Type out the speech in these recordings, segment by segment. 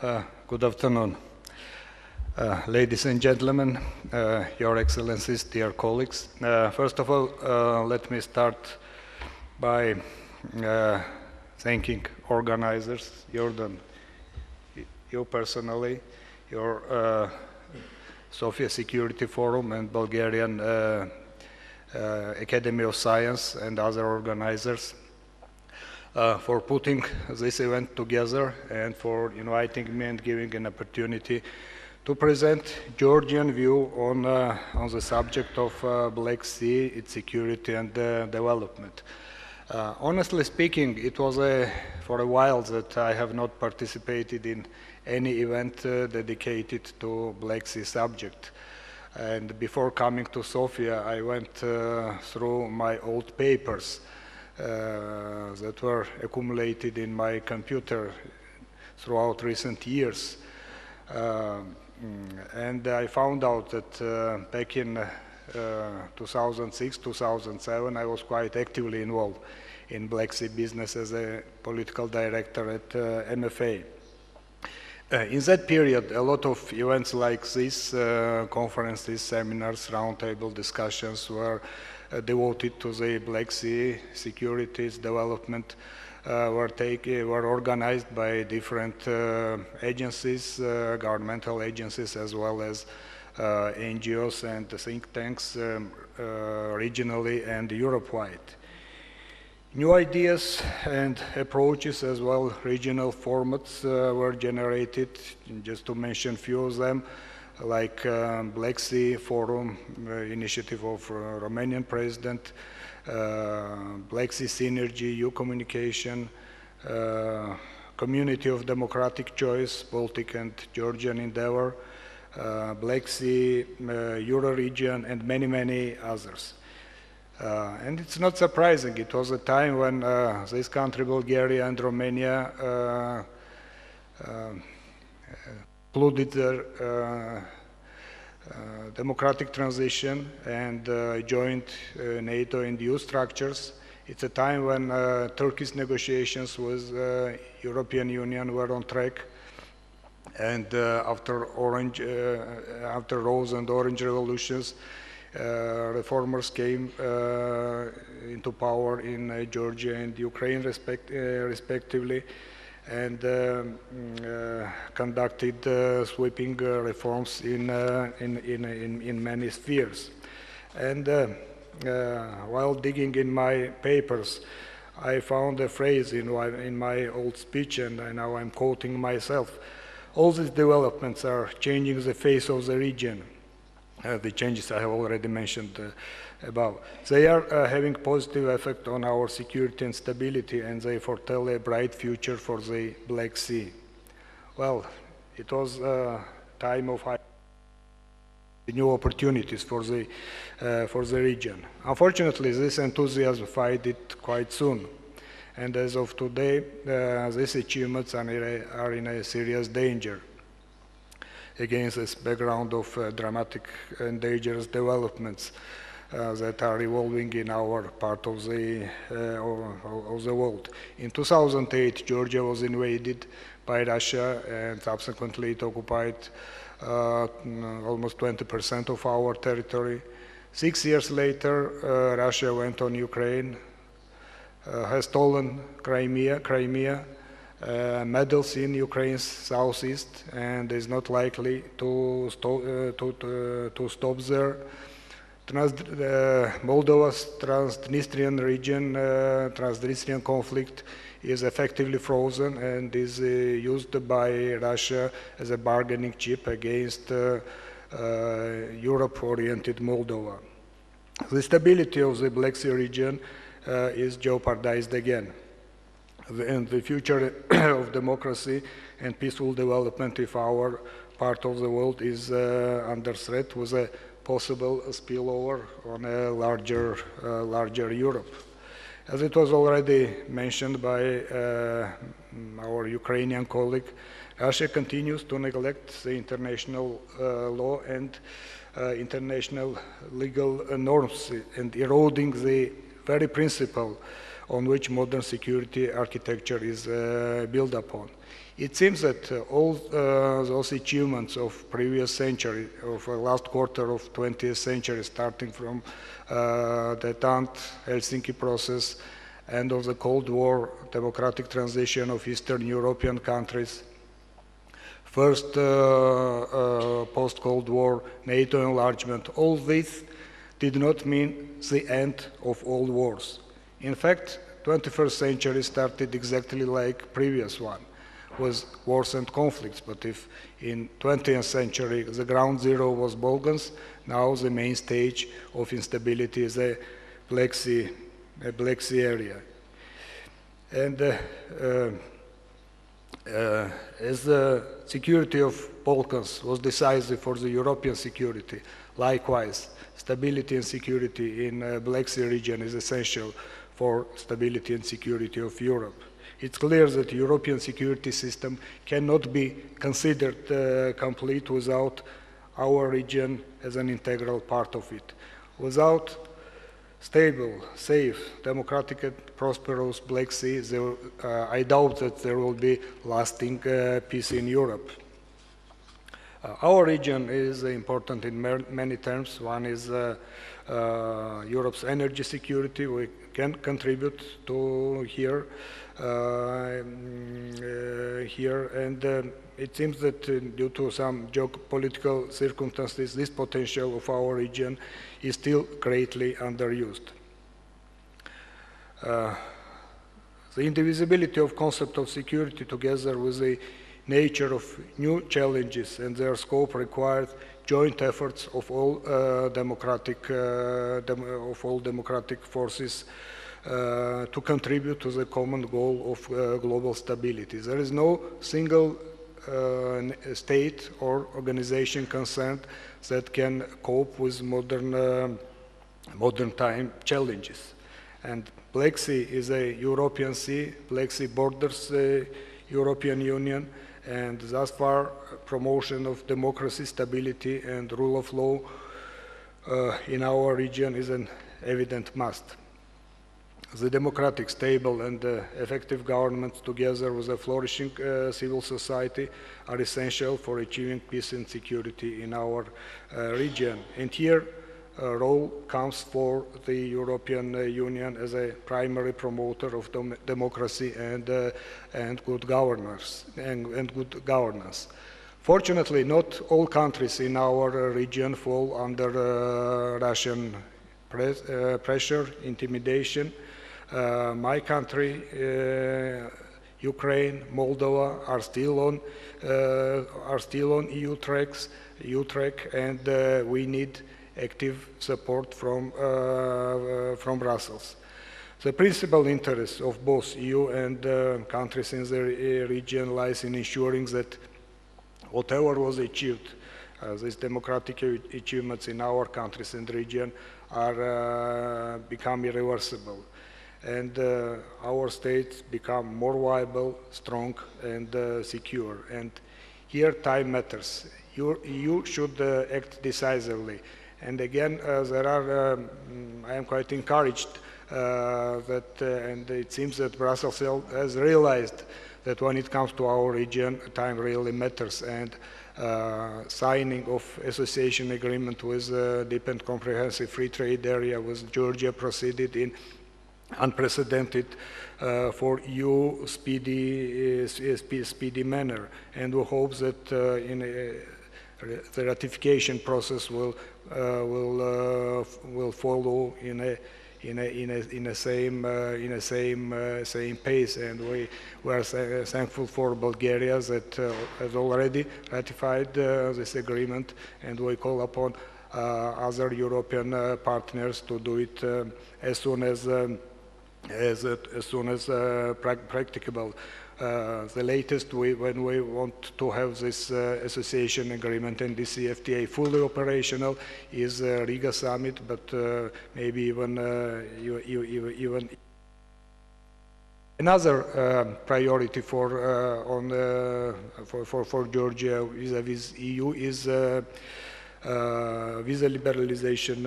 Good afternoon, ladies and gentlemen, Your Excellencies, dear colleagues. First of all, let me start by thanking organizers, Jordan, you personally, your Sofia Security Forum and Bulgarian Academy of Science and other organizers for putting this event together and for inviting me and giving an opportunity to present Georgian view on the subject of Black Sea, its security and development. Honestly speaking, it was for a while that I have not participated in any event dedicated to Black Sea subject. And before coming to Sofia, I went through my old papers that were accumulated in my computer throughout recent years. And I found out that back in 2006, 2007, I was quite actively involved in Black Sea business as a political director at MFA. In that period, a lot of events like this, conferences, seminars, roundtable discussions were devoted to the Black Sea securities development, were organized by different agencies, governmental agencies, as well as NGOs and think tanks regionally and Europe-wide. New ideas and approaches, as well regional formats were generated, just to mention few of them, like Black Sea Forum initiative of Romanian President, Black Sea Synergy, EU Communication, Community of Democratic Choice, Baltic and Georgian Endeavor, Black Sea, Euro-region, and many, many others. And it's not surprising, it was a time when this country, Bulgaria and Romania, concluded their democratic transition and joined NATO and EU structures. It's a time when Turkey's negotiations with European Union were on track, and after Rose and Orange revolutions, reformers came into power in Georgia and Ukraine respectively, and conducted sweeping reforms in many spheres. And while digging in my papers, I found a phrase in my old speech, and now I'm quoting myself: all these developments are changing the face of the region. The changes I have already mentioned above. They are having positive effect on our security and stability, and they foretell a bright future for the Black Sea. Well, it was a time of high new opportunities for the region. Unfortunately, this enthusiasm faded quite soon, and as of today, these achievements are in a serious danger. Against this background of dramatic and dangerous developments that are evolving in our part of the world. In 2008, Georgia was invaded by Russia, and subsequently it occupied almost 20% of our territory. 6 years later, Russia went on Ukraine, has stolen Crimea, meddles in Ukraine's southeast, and is not likely to stop there. Moldova's Transnistrian region, Transnistrian conflict is effectively frozen and is used by Russia as a bargaining chip against Europe-oriented Moldova. The stability of the Black Sea region is jeopardized again. And the future of democracy and peaceful development of our part of the world is under threat, with a possible spillover on a larger Europe. As it was already mentioned by our Ukrainian colleague, Russia continues to neglect the international law and international legal norms, and eroding the very principle on which modern security architecture is built upon. It seems that all those achievements of previous century, of last quarter of 20th century, starting from the 10th Helsinki process, end of the Cold War, democratic transition of Eastern European countries, first post-Cold War NATO enlargement, all this did not mean the end of all wars. In fact, 21st century started exactly like previous one, with wars and conflicts. But if in 20th century the ground zero was Balkans, now the main stage of instability is the Black Sea area. And as the security of Balkans was decisive for the European security, likewise, stability and security in Black Sea region is essential for stability and security of Europe. It's clear that the European security system cannot be considered complete without our region as an integral part of it. Without stable, safe, democratic and prosperous Black Sea, I doubt that there will be lasting peace in Europe. Our region is important in many terms. One is Europe's energy security. We can contribute to here, and it seems that due to some geopolitical circumstances, this potential of our region is still greatly underused. The indivisibility of concept of security together with the nature of new challenges and their scope requires joint efforts of all democratic forces to contribute to the common goal of global stability. There is no single state or organization concerned that can cope with modern time challenges. And Black Sea is a European sea. Black Sea borders the European Union, and thus far promotion of democracy, stability and rule of law in our region is an evident must. The democratic, stable and effective governments together with a flourishing civil society are essential for achieving peace and security in our region. And here a role comes for the European Union as a primary promoter of democracy and good governance. Fortunately, not all countries in our region fall under Russian pressure, intimidation. My country, Ukraine, Moldova are still on EU track, and we need active support from Brussels. The principal interest of both EU and countries in the region lies in ensuring that whatever was achieved, these democratic achievements in our countries and region are become irreversible, and our states become more viable, strong and secure. And here time matters. EU should act decisively. And again, I am quite encouraged and it seems that Brussels has realized that when it comes to our region, time really matters, and signing of association agreement with deep and comprehensive free trade area with Georgia proceeded in unprecedented for EU speedy manner, and we hope that the ratification process will follow in a same pace, and we are thankful for Bulgaria that has already ratified this agreement, and we call upon other European partners to do it as soon as practicable. The latest when we want to have this association agreement and DCFTA fully operational is Riga summit, but maybe even another priority for Georgia vis-à-vis EU is visa liberalization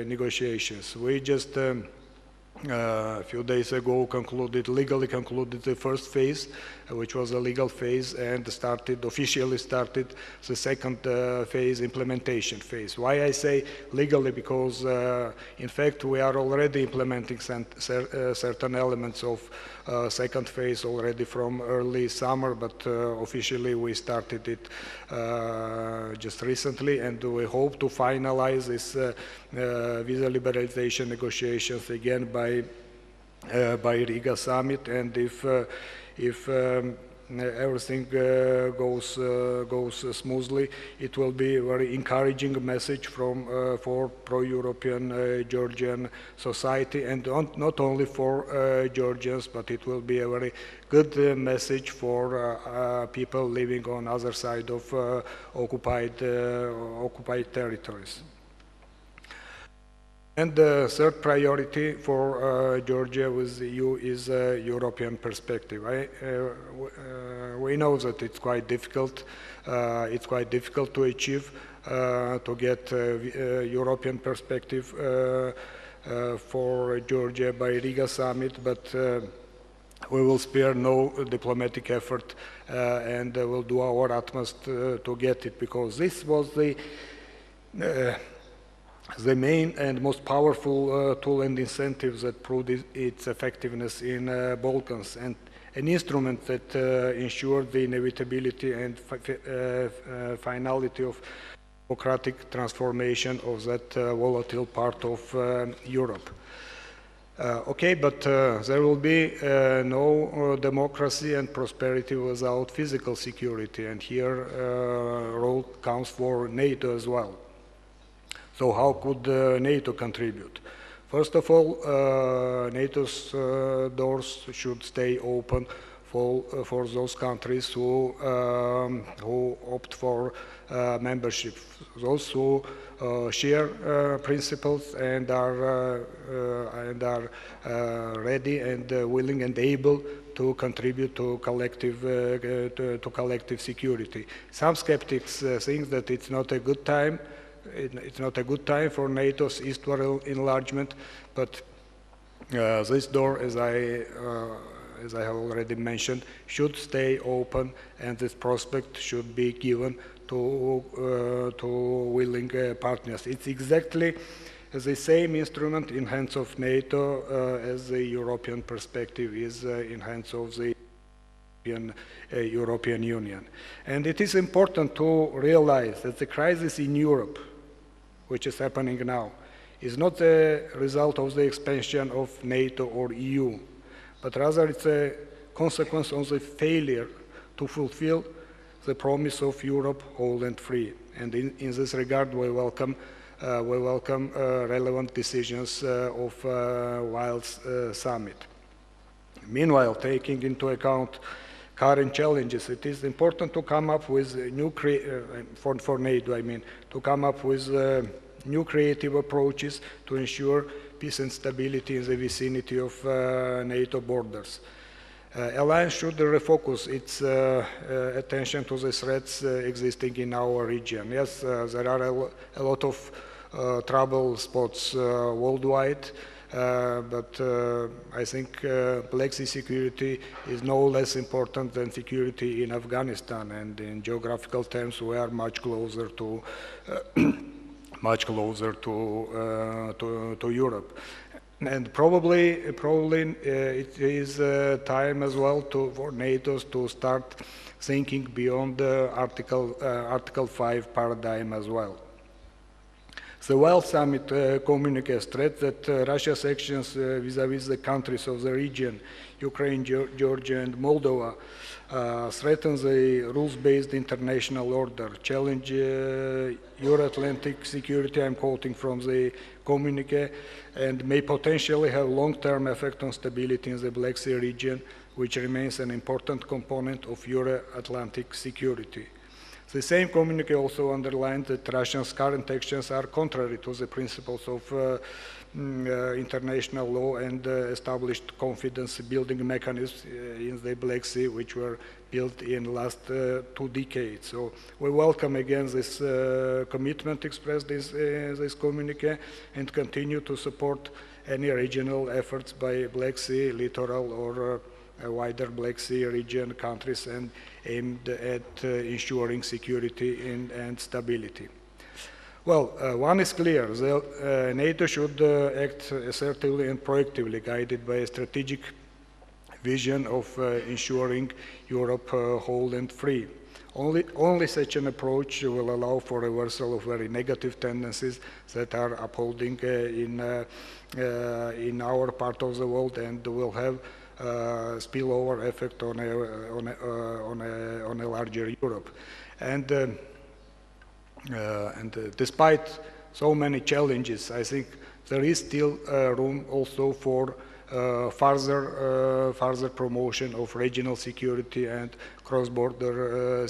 negotiations. We just a few days ago legally concluded the first phase, which was a legal phase, and officially started the second phase, implementation phase. Why I say legally? Because in fact we are already implementing certain elements of second phase already from early summer, but officially we started it just recently, and we hope to finalize this visa liberalization negotiations again by Riga summit. And if everything goes smoothly, it will be a very encouraging message for pro-European Georgian society, and not only for Georgians, but it will be a very good message for people living on other side of occupied territories. And the third priority for Georgia with the EU is a European perspective. We know that it's quite difficult. It's quite difficult to achieve, to get a European perspective for Georgia by Riga summit, but we will spare no diplomatic effort and will do our utmost to get it, because this was the main and most powerful tool and incentive that proved its effectiveness in Balkans, and an instrument that ensured the inevitability and finality of democratic transformation of that volatile part of Europe. Okay, but there will be no democracy and prosperity without physical security, and here role comes for NATO as well. So how could NATO contribute? First of all, NATO's doors should stay open for those countries who opt for membership, those who share principles and are ready and willing and able to contribute to collective security. Some skeptics think that it's not a good time. It's not a good time for NATO's eastward enlargement, but this door, as I have already mentioned, should stay open, and this prospect should be given to willing partners. It's exactly the same instrument in hands of NATO as the European perspective is in hands of the European Union. And it is important to realize that the crisis in Europe, which is happening now, is not a result of the expansion of NATO or EU, but rather it's a consequence of the failure to fulfill the promise of Europe whole and free. And in this regard, we welcome relevant decisions of Wiles summit. Meanwhile, taking into account current challenges, it is important to come up with new for NATO, to come up with new creative approaches to ensure peace and stability in the vicinity of NATO borders. Alliance should refocus its attention to the threats existing in our region. Yes, there are a lot of trouble spots worldwide, but I think Black Sea security is no less important than security in Afghanistan, and in geographical terms we are much closer to Europe. And probably it is time as well for NATO to start thinking beyond the Article 5 paradigm as well. The Wiles summit communique stressed that Russia's actions vis-à-vis the countries of the region, Ukraine, Georgia, and Moldova, threaten the rules-based international order, challenge Euroatlantic security, I'm quoting from the communique, and may potentially have long-term effect on stability in the Black Sea region, which remains an important component of Euro-Atlantic security. The same communique also underlined that Russia's current actions are contrary to the principles of international law and established confidence-building mechanisms in the Black Sea, which were built in the last 2 decades. So we welcome again this commitment expressed in this communique, and continue to support any regional efforts by Black Sea, littoral, or a wider Black Sea region countries and aimed at ensuring security and stability. Well, one is clear, NATO should act assertively and proactively, guided by a strategic vision of ensuring Europe whole and free. Only such an approach will allow for reversal of very negative tendencies that are upholding in our part of the world and will have spillover effect on a larger Europe. And despite so many challenges, I think there is still room also for further promotion of regional security and cross-border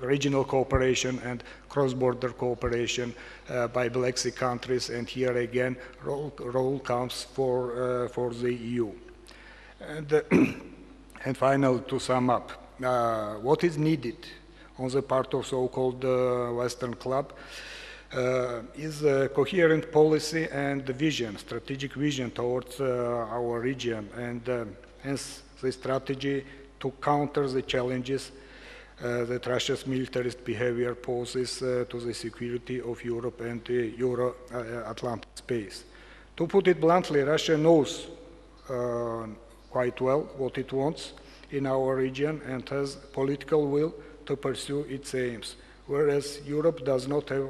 regional cooperation and cross-border cooperation by Black Sea countries. And here again, role comes for the EU. And finally, to sum up, what is needed on the part of so-called Western Club is a coherent policy and vision, strategic vision towards our region, and hence the strategy to counter the challenges that Russia's militarist behavior poses to the security of Europe and the Euro-Atlantic space. To put it bluntly, Russia knows quite well what it wants in our region and has political will to pursue its aims, whereas Europe does not have,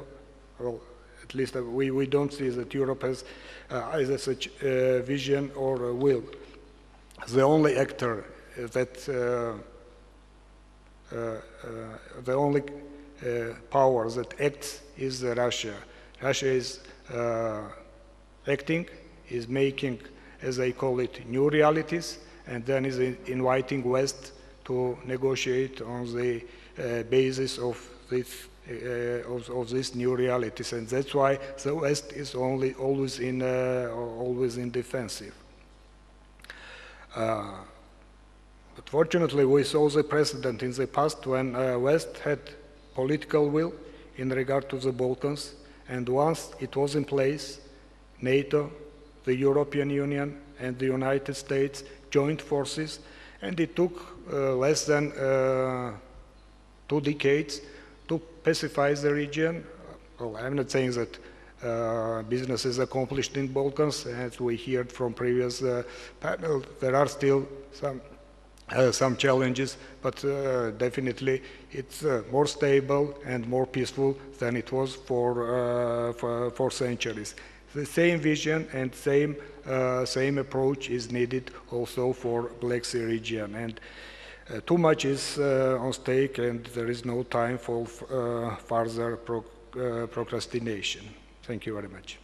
well, at least we don't see that Europe has either such vision or will. The only actor that, the only power that acts is Russia. Russia is acting, is making, as I call it, new realities, and then is inviting West to negotiate on the basis of these new realities, and that's why the West is always in defensive. But fortunately, we saw the precedent in the past when West had political will in regard to the Balkans, and once it was in place, NATO, the European Union, and the United States joined forces, and it took less than 2 decades to pacify the region. Well, I'm not saying that business is accomplished in Balkans, as we heard from previous panel. There are still some challenges, but definitely it's more stable and more peaceful than it was for centuries. The same vision and same approach is needed also for Black Sea region. And too much is on stake, and there is no time for further procrastination. Thank you very much.